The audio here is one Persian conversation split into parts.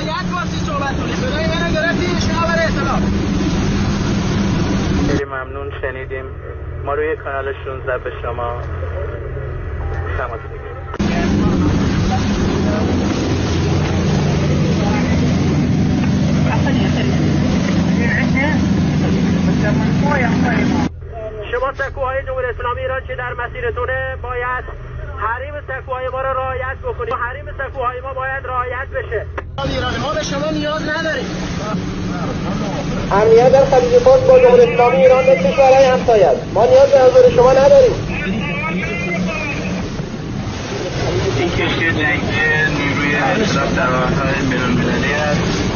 رعایت واسه صحبت کنید. صدای منو گرفتی شناور اطلاع. خیلی ممنون شنیدیم. ما روی کانال 16 به شما تماس میگیریم. شما سکوهای جمهوری اسلامی ایران که در مسیرتونه باید حریم سکوهای ما را رعایت بکنید. حریم سکوهای ما باید رعایت بشه. ما به شما نیاز نداریم. امنیت در خلیج فارس با جمهوری اسلامی ایران مثل کشورهای همسایه است. ما نیاز به حضور شما نداریم. این کشتی جنگی نیروی ائتلاف در راههای بین‌المللی است.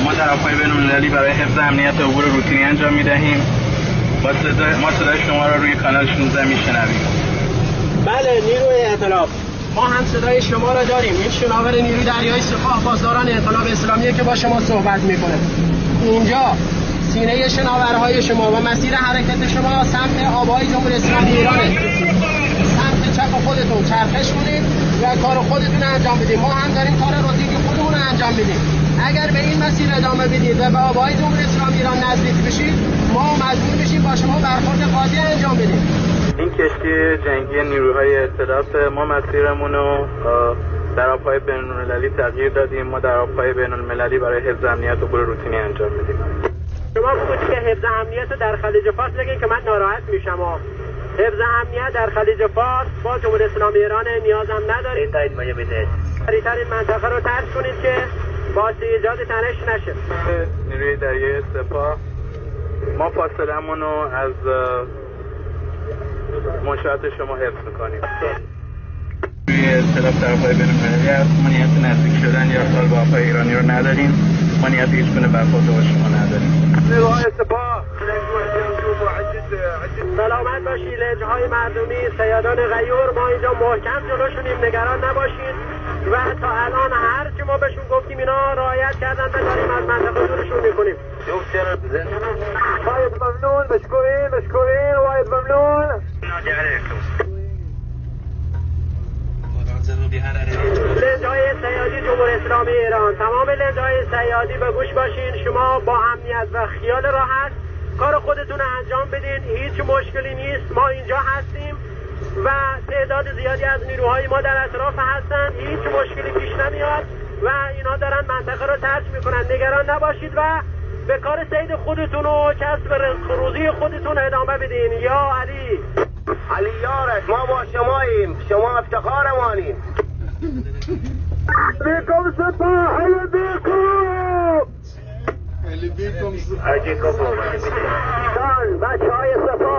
ما در راههای بین‌المللی برای حفظ امنیت عبور روتینی انجام می‌دهیم. ما صدای شما را روی کانال 16 میشنویم. بله نیروی ائتلاف ما هم صدای شما را داریم. این شناور نیروی دریایی سپاه پاسداران انقلاب اسلامیه که با شما صحبت میکنه. اینجا سینه شناورهای شما و مسیر حرکت شما سمت آبهای جمهوری اسلامی ایرانه. سمت چپ خودتون چرخش کنید و کار خودتون انجام بدید. ما هم داریم کار روتینی خودمون انجام میدیم. اگر به این مسیر ادامه بدید و به آبهای جمهوری اسلامی ایران نزدیک بشید ما مجبور میشیم با شما برخورد قاطع انجام بدیم. این کشتی جنگی نیروهای ائتلاف ما مسیرمون رو در آبهای بین‌المللی تغییر دادیم. ما در آبهای بین‌المللی برای حفظ امنیت عبور روتینی انجام میدیم. شما بگید که حفظ امنیت در خلیج فارس بگین که من ناراحت میشم. حفظ امنیت در خلیج فارس با جمهوری اسلامی ایران نیازم ندارید. تایید ما بده. سریعتر این منطقه رو ترک کنید که باعث ایجاد تنش نشه. نیروی دریایی سپاه ما فاصله‌مون رو از منشآت شما حفظ میکنیم. روی ائتلاف در آبهای بین‌المللی است. ما نیت نزدیک شدن یا ارسال به آبهای ایرانی رو نداریم. ما نیت هیچ گونه برخورد با شما نداریم. نیروهای سپاه سلامت باشید. لنج‌های مردمی سیادان غیور ما اینجا محکم جلوشونیم. نگران نباشید و تا الان هر چی ما بهشون گفتیم اینا رعایت کردن و داریم از منطقه دورشون میکنیم. واید ممنون. مشکورین واید ممنون. لنج‌های سیادی جمهوری اسلامی ایران، تمام لنج‌های سیادی به گوش باشین. شما با امنیت و خیال راحت کار خودتون رو انجام بدین. هیچ مشکلی نیست. ما اینجا هستیم و تعداد زیادی از نیروهای ما در اطراف هستن. هیچ مشکلی پیش نمیاد و اینا دارن منطقه رو ترک میکنن. نگران نباشید و به کار سید خودتون و کسب روزی خودتون ادامه بدین. یا علی یارش ما با شماییم. شما افتخارمانیم. بیکم سپاه بیکم اگه کافو بچه های سپاه